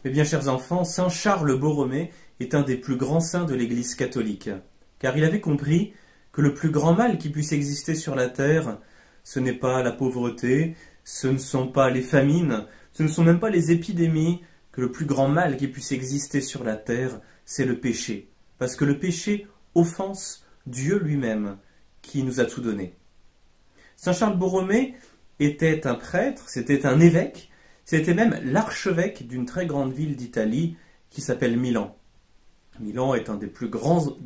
Mes bien chers enfants, Saint Charles Borromée est un des plus grands saints de l'Église catholique, car il avait compris que le plus grand mal qui puisse exister sur la terre, ce n'est pas la pauvreté, ce ne sont pas les famines, ce ne sont même pas les épidémies, que le plus grand mal qui puisse exister sur la terre, c'est le péché. Parce que le péché offense Dieu lui-même, qui nous a tout donné. Saint Charles Borromée était un prêtre, c'était un évêque, c'était même l'archevêque d'une très grande ville d'Italie qui s'appelle Milan. Milan est un des plus grands,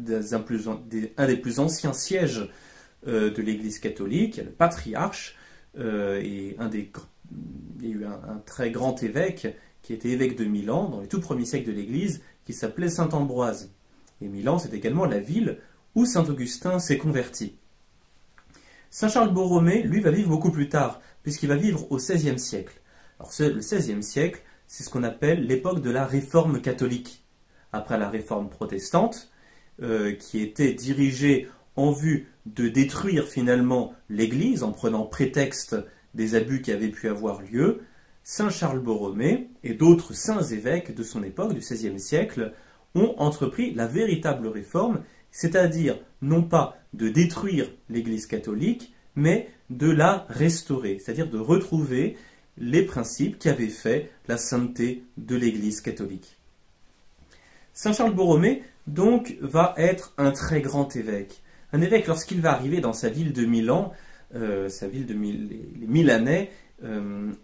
un des plus anciens sièges de l'Église catholique. Le patriarche et il y a eu un très grand évêque qui était évêque de Milan dans les tout premiers siècles de l'Église, qui s'appelait Saint Ambroise. Et Milan, c'est également la ville où Saint Augustin s'est converti. Saint Charles Borromée, lui, va vivre beaucoup plus tard, puisqu'il va vivre au XVIe siècle. Alors le XVIe siècle, c'est ce qu'on appelle l'époque de la Réforme catholique. Après la Réforme protestante, qui était dirigée en vue de détruire finalement l'Église, en prenant prétexte des abus qui avaient pu avoir lieu, Saint Charles Borromée et d'autres saints évêques de son époque, du XVIe siècle, ont entrepris la véritable réforme, c'est-à-dire non pas de détruire l'Église catholique, mais de la restaurer, c'est-à-dire de retrouver les principes qui avaient fait la sainteté de l'Église catholique. Saint Charles Borromée, donc, va être un très grand évêque. Un évêque, lorsqu'il va arriver dans sa ville de Milan, les Milanais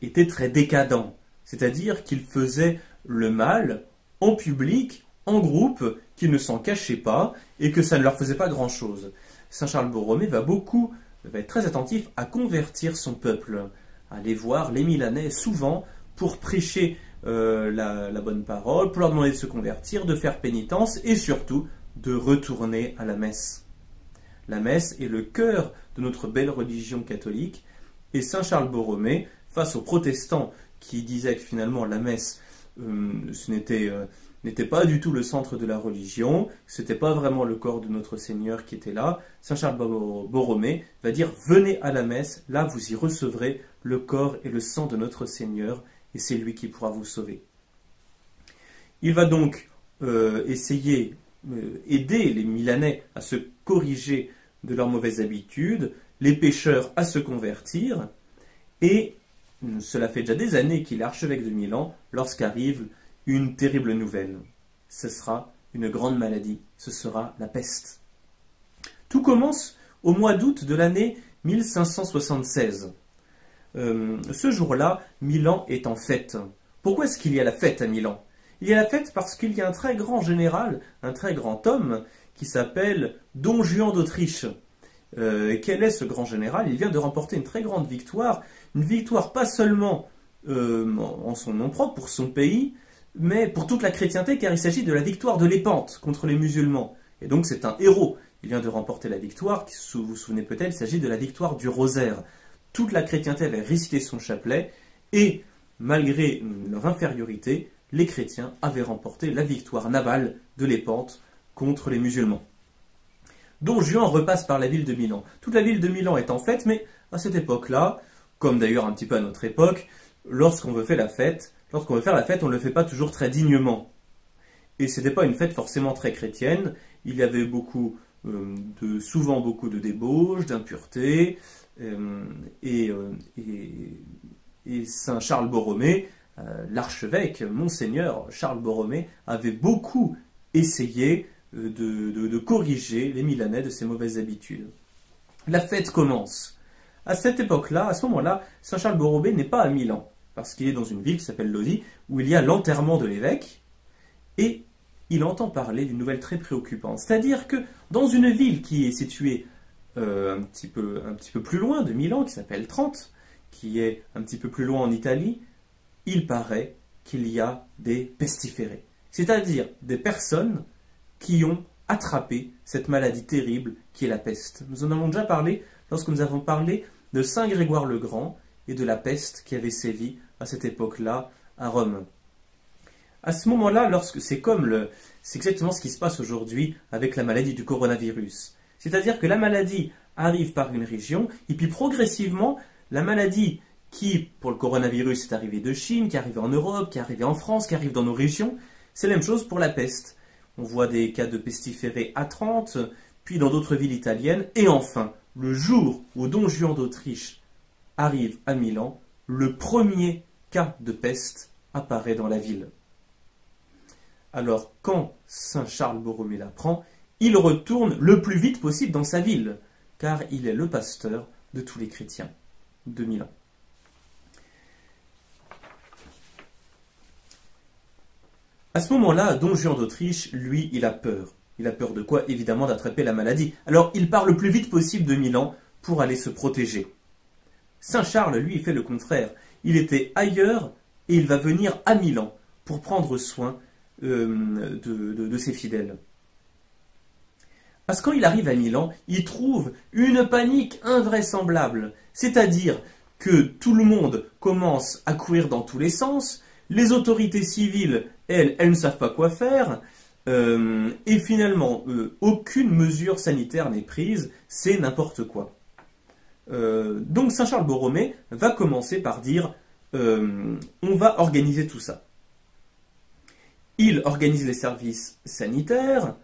étaient très décadents, c'est-à-dire qu'ils faisaient le mal en public, en groupe, qu'ils ne s'en cachaient pas et que ça ne leur faisait pas grand-chose. Saint Charles Borromée va être très attentif à convertir son peuple, à aller voir les Milanais souvent pour prêcher la bonne parole, pour leur demander de se convertir, de faire pénitence et surtout de retourner à la messe. La messe est le cœur de notre belle religion catholique et Saint Charles Borromée, face aux protestants qui disaient que finalement la messe n'était pas du tout le centre de la religion, ce n'était pas vraiment le corps de notre Seigneur qui était là, Saint Charles Borromée va dire « Venez à la messe, là vous y recevrez le corps et le sang de notre Seigneur, et c'est lui qui pourra vous sauver. » Il va donc aider les Milanais à se corriger de leurs mauvaises habitudes, les pécheurs à se convertir, et cela fait déjà des années qu'il est archevêque de Milan lorsqu'arrive une terrible nouvelle. Ce sera une grande maladie, ce sera la peste. Tout commence au mois d'août de l'année 1576. Ce jour-là, Milan est en fête. Pourquoi est-ce qu'il y a la fête à Milan? Il y a la fête parce qu'il y a un très grand général, un très grand homme, qui s'appelle Don Juan d'Autriche. Quel est ce grand général? Il vient de remporter une très grande victoire, une victoire pas seulement en son nom propre, pour son pays, mais pour toute la chrétienté, car il s'agit de la victoire de Lépante contre les musulmans. Et donc c'est un héros. Il vient de remporter la victoire, vous vous souvenez peut-être, il s'agit de la victoire du rosaire. Toute la chrétienté avait récité son chapelet, et malgré leur infériorité, les chrétiens avaient remporté la victoire navale de Lépante contre les musulmans. Don Juan repasse par la ville de Milan. Toute la ville de Milan est en fête, mais à cette époque-là, comme d'ailleurs un petit peu à notre époque, lorsqu'on veut faire la fête, on ne le fait pas toujours très dignement. Et ce n'était pas une fête forcément très chrétienne. Il y avait souvent beaucoup de débauches, d'impuretés, et Saint Charles Borromée, l'archevêque, Monseigneur Charles Borromée, avait beaucoup essayé de corriger les Milanais de ces mauvaises habitudes. La fête commence. À cette époque-là, à ce moment-là, Saint Charles Borromée n'est pas à Milan, parce qu'il est dans une ville qui s'appelle Lodi, où il y a l'enterrement de l'évêque, et il entend parler d'une nouvelle très préoccupante. C'est-à-dire que dans une ville qui est située un petit peu plus loin de Milan, qui s'appelle Trente, qui est un petit peu plus loin en Italie, il paraît qu'il y a des pestiférés, c'est-à-dire des personnes qui ont attrapé cette maladie terrible qui est la peste. Nous en avons déjà parlé lorsque nous avons parlé de Saint Grégoire le Grand et de la peste qui avait sévi à cette époque-là à Rome. À ce moment-là, c'est exactement ce qui se passe aujourd'hui avec la maladie du coronavirus. C'est-à-dire que la maladie arrive par une région, et puis progressivement, la maladie qui, pour le coronavirus, est arrivé de Chine, qui est arrivé en Europe, qui est arrivé en France, qui arrive dans nos régions. C'est la même chose pour la peste. On voit des cas de pestiférés à Trente, puis dans d'autres villes italiennes. Et enfin, le jour où Don Juan d'Autriche arrive à Milan, le premier cas de peste apparaît dans la ville. Alors, quand Saint Charles Borromée l'apprend, il retourne le plus vite possible dans sa ville, car il est le pasteur de tous les chrétiens de Milan. À ce moment-là, Don Juan d'Autriche, lui, il a peur. Il a peur de quoi? Évidemment d'attraper la maladie. Alors, il part le plus vite possible de Milan pour aller se protéger. Saint Charles, lui, il fait le contraire. Il était ailleurs et il va venir à Milan pour prendre soin de ses fidèles. Parce que quand il arrive à Milan, il trouve une panique invraisemblable. C'est-à-dire que tout le monde commence à courir dans tous les sens, les autorités civiles, elles ne savent pas quoi faire, et finalement, aucune mesure sanitaire n'est prise, c'est n'importe quoi. Donc Saint Charles Borromée va commencer par dire on va organiser tout ça. Il organise les services sanitaires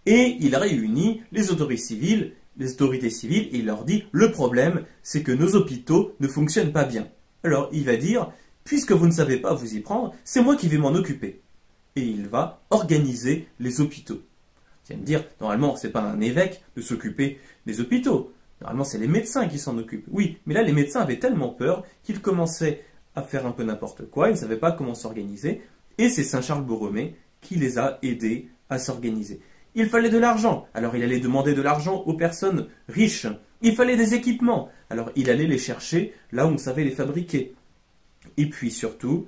et il réunit les autorités civiles et il leur dit le problème c'est que nos hôpitaux ne fonctionnent pas bien. Alors il va dire puisque vous ne savez pas vous y prendre, c'est moi qui vais m'en occuper. Et il va organiser les hôpitaux. Vous allez me dire, normalement, ce n'est pas un évêque de s'occuper des hôpitaux. Normalement, c'est les médecins qui s'en occupent. Oui, mais là, les médecins avaient tellement peur qu'ils commençaient à faire un peu n'importe quoi. Ils ne savaient pas comment s'organiser. Et c'est Saint Charles Borromée qui les a aidés à s'organiser. Il fallait de l'argent. Alors, il allait demander de l'argent aux personnes riches. Il fallait des équipements. Alors, il allait les chercher là où on savait les fabriquer. Et puis, surtout,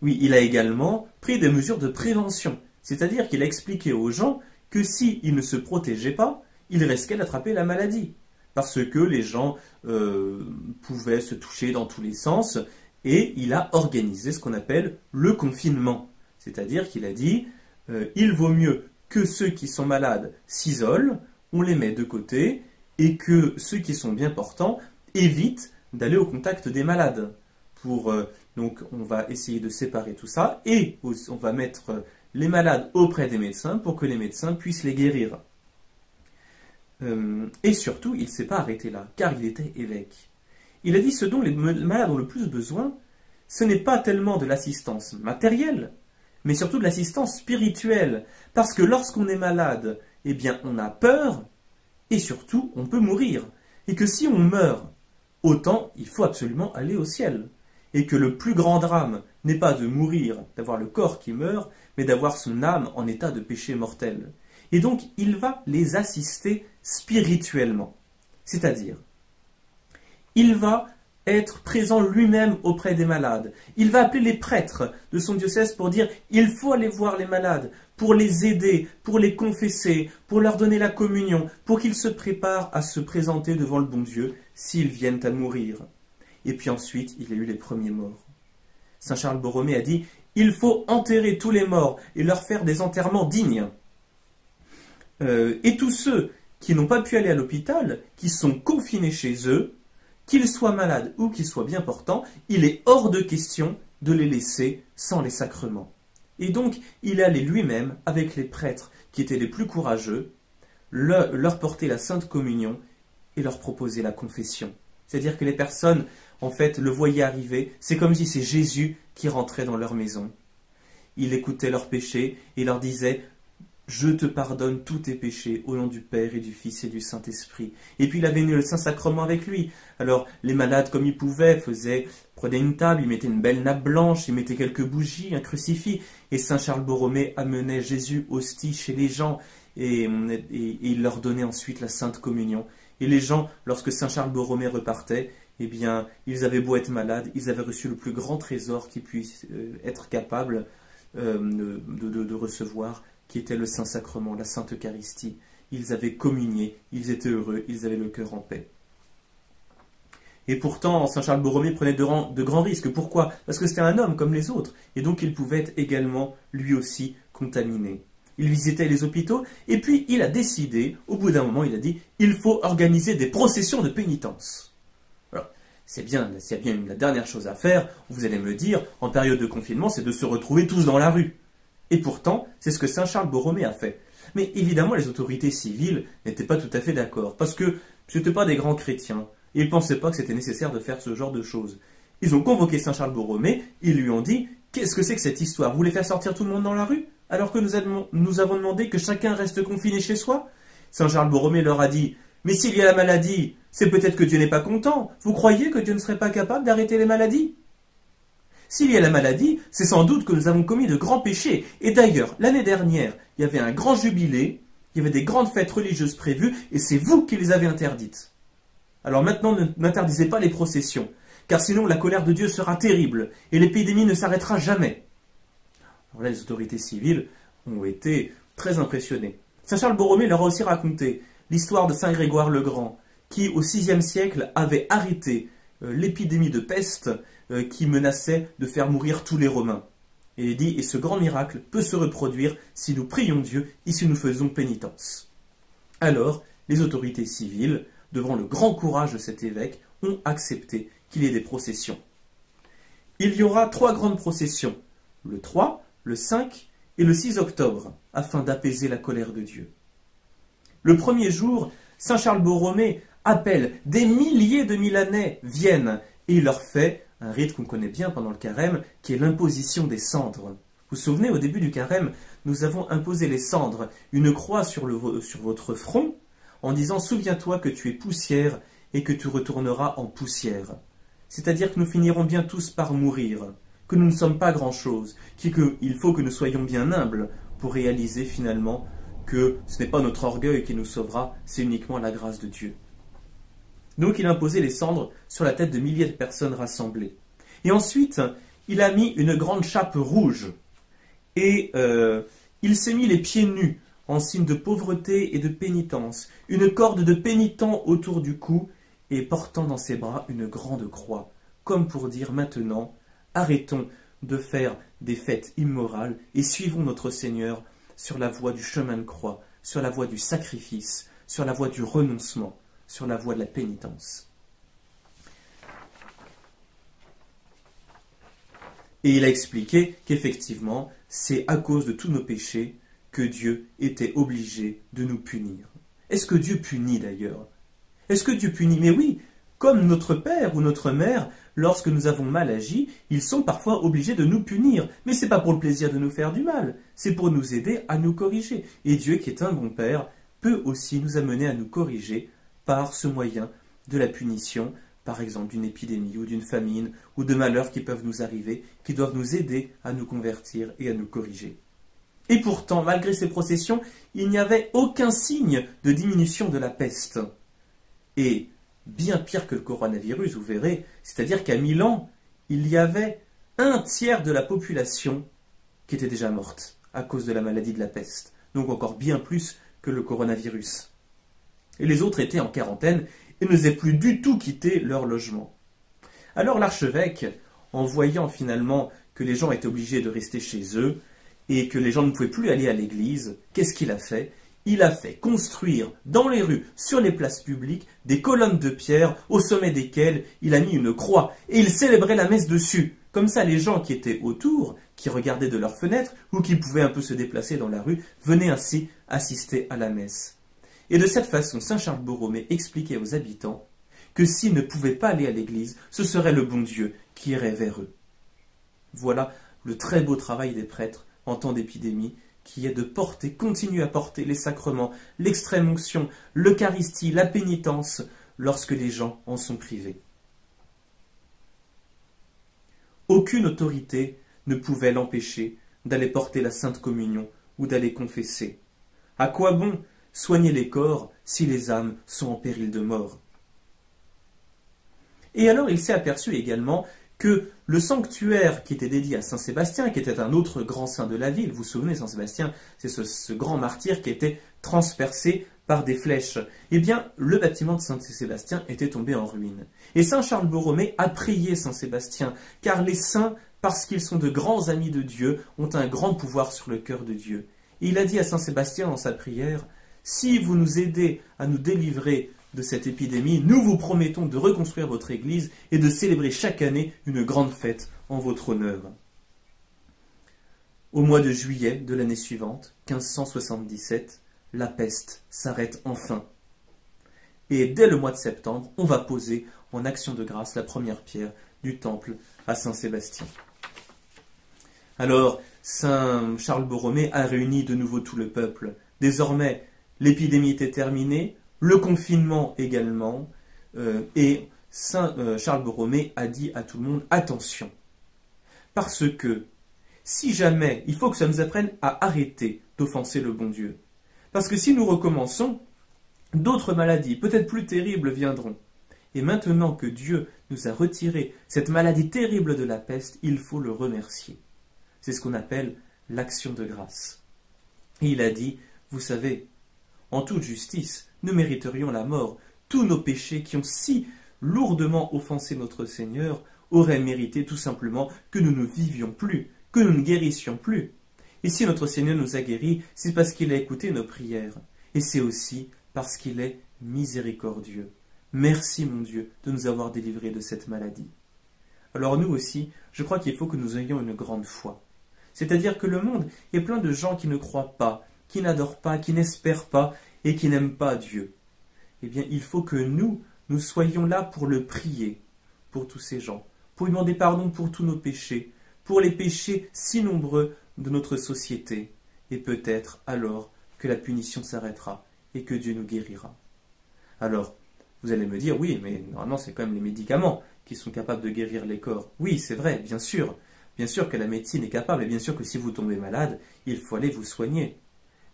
oui, il a également pris des mesures de prévention. C'est-à-dire qu'il a expliqué aux gens que s'ils ne se protégeaient pas, ils risquaient d'attraper la maladie. Parce que les gens pouvaient se toucher dans tous les sens. Et il a organisé ce qu'on appelle le confinement. C'est-à-dire qu'il a dit il vaut mieux que ceux qui sont malades s'isolent, on les met de côté, et que ceux qui sont bien portants évitent d'aller au contact des malades. Donc on va essayer de séparer tout ça et on va mettre les malades auprès des médecins pour que les médecins puissent les guérir. Et surtout, il ne s'est pas arrêté là, car il était évêque. Il a dit ce dont les malades ont le plus besoin, ce n'est pas tellement de l'assistance matérielle, mais surtout de l'assistance spirituelle. Parce que lorsqu'on est malade, eh bien on a peur et surtout on peut mourir. Et que si on meurt, autant il faut absolument aller au ciel. Et que le plus grand drame n'est pas de mourir, d'avoir le corps qui meurt, mais d'avoir son âme en état de péché mortel. Et donc, il va les assister spirituellement. C'est-à-dire, il va être présent lui-même auprès des malades. Il va appeler les prêtres de son diocèse pour dire « il faut aller voir les malades, pour les aider, pour les confesser, pour leur donner la communion, pour qu'ils se préparent à se présenter devant le bon Dieu s'ils viennent à mourir. » Et puis ensuite, il y a eu les premiers morts. Saint Charles Borromée a dit « il faut enterrer tous les morts et leur faire des enterrements dignes. » Et tous ceux qui n'ont pas pu aller à l'hôpital, qui sont confinés chez eux, qu'ils soient malades ou qu'ils soient bien portants, il est hors de question de les laisser sans les sacrements. Et donc, il allait lui-même, avec les prêtres qui étaient les plus courageux, leur porter la Sainte Communion et leur proposer la confession. C'est-à-dire que les personnes, en fait, le voyaient arriver, c'est comme si c'est Jésus qui rentrait dans leur maison. Il écoutait leurs péchés et leur disait « Je te pardonne tous tes péchés au nom du Père et du Fils et du Saint-Esprit. » Et puis il avait venu le Saint-Sacrement avec lui. Alors les malades, comme ils pouvaient, prenaient une table, ils mettaient une belle nappe blanche, ils mettaient quelques bougies, un crucifix. Et Saint Charles Borromée amenait Jésus hostie chez les gens et il leur donnait ensuite la Sainte Communion. Et les gens, lorsque Saint Charles Borromée repartait, eh bien, ils avaient beau être malades, ils avaient reçu le plus grand trésor qu'ils puissent être capables de recevoir, qui était le Saint-Sacrement, la Sainte Eucharistie. Ils avaient communié, ils étaient heureux, ils avaient le cœur en paix. Et pourtant, Saint Charles Borromée prenait de grands risques. Pourquoi? Parce que c'était un homme comme les autres, et donc il pouvait être également, lui aussi, contaminé. Il visitait les hôpitaux, et puis il a décidé, au bout d'un moment, il a dit « il faut organiser des processions de pénitence ». s'il y a bien la dernière chose à faire, vous allez me le dire, en période de confinement, c'est de se retrouver tous dans la rue. Et pourtant, c'est ce que Saint Charles Borromée a fait. Mais évidemment, les autorités civiles n'étaient pas tout à fait d'accord, parce que ce n'étaient pas des grands chrétiens, et ils ne pensaient pas que c'était nécessaire de faire ce genre de choses. Ils ont convoqué Saint Charles Borromée, ils lui ont dit « Qu'est-ce que c'est que cette histoire? Vous voulez faire sortir tout le monde dans la rue, alors que nous avons demandé que chacun reste confiné chez soi ?» Saint Charles Borromée leur a dit « Mais s'il y a la maladie, c'est peut-être que Dieu n'est pas content. Vous croyez que Dieu ne serait pas capable d'arrêter les maladies ? S'il y a la maladie, c'est sans doute que nous avons commis de grands péchés. Et d'ailleurs, l'année dernière, il y avait un grand jubilé, il y avait des grandes fêtes religieuses prévues, et c'est vous qui les avez interdites. Alors maintenant, n'interdisez pas les processions, car sinon la colère de Dieu sera terrible, et l'épidémie ne s'arrêtera jamais. » Alors là, les autorités civiles ont été très impressionnées. Saint Charles Borromée leur a aussi raconté l'histoire de Saint Grégoire le Grand, qui au VIe siècle avait arrêté l'épidémie de peste qui menaçait de faire mourir tous les Romains. Et il dit, et ce grand miracle peut se reproduire si nous prions Dieu et si nous faisons pénitence. Alors, les autorités civiles, devant le grand courage de cet évêque, ont accepté qu'il y ait des processions. Il y aura 3 grandes processions, le 3, le 5 et le 6 octobre, afin d'apaiser la colère de Dieu. Le premier jour, Saint Charles Borromée appelle des milliers de Milanais viennent et il leur fait un rite qu'on connaît bien pendant le carême, qui est l'imposition des cendres. Vous vous souvenez, au début du carême, nous avons imposé les cendres, une croix sur votre front, en disant « Souviens-toi que tu es poussière et que tu retourneras en poussière ». C'est-à-dire que nous finirons bien tous par mourir, que nous ne sommes pas grand-chose, qu'il faut que nous soyons bien humbles pour réaliser finalement que ce n'est pas notre orgueil qui nous sauvera, c'est uniquement la grâce de Dieu. Donc il a imposé les cendres sur la tête de milliers de personnes rassemblées. Et ensuite, il a mis une grande chape rouge. Et il s'est mis les pieds nus, en signe de pauvreté et de pénitence, une corde de pénitent autour du cou, et portant dans ses bras une grande croix, comme pour dire maintenant, arrêtons de faire des fêtes immorales et suivons notre Seigneur sur la voie du chemin de croix, sur la voie du sacrifice, sur la voie du renoncement, sur la voie de la pénitence. Et il a expliqué qu'effectivement, c'est à cause de tous nos péchés que Dieu était obligé de nous punir. Est-ce que Dieu punit d'ailleurs? Est-ce que Dieu punit? Mais oui, comme notre père ou notre mère, lorsque nous avons mal agi, ils sont parfois obligés de nous punir. Mais ce n'est pas pour le plaisir de nous faire du mal, c'est pour nous aider à nous corriger. Et Dieu, qui est un bon père, peut aussi nous amener à nous corriger par ce moyen de la punition, par exemple d'une épidémie ou d'une famine ou de malheurs qui peuvent nous arriver, qui doivent nous aider à nous convertir et à nous corriger. Et pourtant, malgré ces processions, il n'y avait aucun signe de diminution de la peste. Et bien pire que le coronavirus, vous verrez, c'est-à-dire qu'à Milan, il y avait 1/3 de la population qui était déjà morte à cause de la maladie de la peste, donc encore bien plus que le coronavirus. Et les autres étaient en quarantaine et n'osaient plus du tout quitter leur logement. Alors l'archevêque, en voyant finalement que les gens étaient obligés de rester chez eux et que les gens ne pouvaient plus aller à l'église, qu'est-ce qu'il a fait? Il a fait construire dans les rues, sur les places publiques, des colonnes de pierre au sommet desquelles il a mis une croix et il célébrait la messe dessus. Comme ça, les gens qui étaient autour, qui regardaient de leurs fenêtres ou qui pouvaient un peu se déplacer dans la rue, venaient ainsi assister à la messe. Et de cette façon, Saint Charles Borromée expliquait aux habitants que s'ils ne pouvaient pas aller à l'église, ce serait le bon Dieu qui irait vers eux. Voilà le très beau travail des prêtres en temps d'épidémie, qui est de porter, continuer à porter les sacrements, l'extrême-onction, l'Eucharistie, la pénitence, lorsque les gens en sont privés. Aucune autorité ne pouvait l'empêcher d'aller porter la Sainte Communion ou d'aller confesser. À quoi bon soigner les corps si les âmes sont en péril de mort? Et alors il s'est aperçu également que le sanctuaire qui était dédié à Saint Sébastien, qui était un autre grand saint de la ville, vous vous souvenez, Saint Sébastien, c'est ce grand martyr qui était transpercé par des flèches, eh bien, le bâtiment de Saint Sébastien était tombé en ruine. Et Saint Charles Borromée a prié Saint Sébastien, car les saints, parce qu'ils sont de grands amis de Dieu, ont un grand pouvoir sur le cœur de Dieu. Et il a dit à Saint Sébastien dans sa prière, « Si vous nous aidez à nous délivrer de cette épidémie, nous vous promettons de reconstruire votre église et de célébrer chaque année une grande fête en votre honneur. » Au mois de juillet de l'année suivante, 1577, la peste s'arrête enfin. Et dès le mois de septembre, on va poser en action de grâce la première pierre du temple à Saint-Sébastien. Alors, Saint Charles Borromée a réuni de nouveau tout le peuple. Désormais, l'épidémie était terminée, le confinement également, et Saint Charles Borromée a dit à tout le monde « Attention !» Parce que, si jamais, il faut que ça nous apprenne à arrêter d'offenser le bon Dieu. Parce que si nous recommençons, d'autres maladies, peut-être plus terribles, viendront. Et maintenant que Dieu nous a retiré cette maladie terrible de la peste, il faut le remercier. C'est ce qu'on appelle l'action de grâce. Et il a dit, vous savez, en toute justice, nous mériterions la mort. Tous nos péchés qui ont si lourdement offensé notre Seigneur auraient mérité tout simplement que nous ne vivions plus, que nous ne guérissions plus. Et si notre Seigneur nous a guéris, c'est parce qu'il a écouté nos prières. Et c'est aussi parce qu'il est miséricordieux. Merci, mon Dieu, de nous avoir délivrés de cette maladie. Alors nous aussi, je crois qu'il faut que nous ayons une grande foi. C'est-à-dire que le monde est plein de gens qui ne croient pas, qui n'adorent pas, qui n'espèrent pas et qui n'aiment pas Dieu. Eh bien, il faut que nous soyons là pour le prier, pour tous ces gens, pour lui demander pardon pour tous nos péchés, pour les péchés si nombreux de notre société, et peut-être alors que la punition s'arrêtera et que Dieu nous guérira. Alors, vous allez me dire, oui, mais normalement c'est quand même les médicaments qui sont capables de guérir les corps. Oui, c'est vrai, bien sûr que la médecine est capable, et bien sûr que si vous tombez malade, il faut aller vous soigner.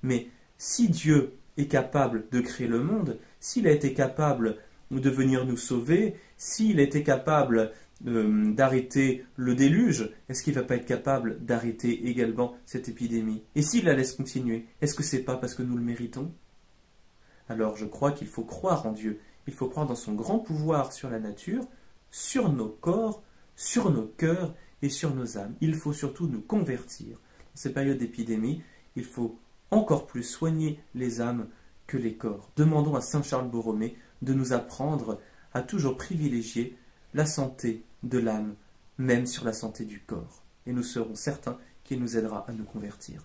Mais si Dieu est capable de créer le monde, s'il a été capable de venir nous sauver, s'il a été capable d'arrêter le déluge, est-ce qu'il ne va pas être capable d'arrêter également cette épidémie? Et s'il la laisse continuer, est-ce que ce n'est pas parce que nous le méritons? Alors je crois qu'il faut croire en Dieu, il faut croire dans son grand pouvoir sur la nature, sur nos corps, sur nos cœurs et sur nos âmes. Il faut surtout nous convertir. Dans ces périodes d'épidémie, il faut encore plus soigner les âmes que les corps. Demandons à Saint Charles Borromée de nous apprendre à toujours privilégier la santé de l'âme, même sur la santé du corps. Et nous serons certains qu'il nous aidera à nous convertir.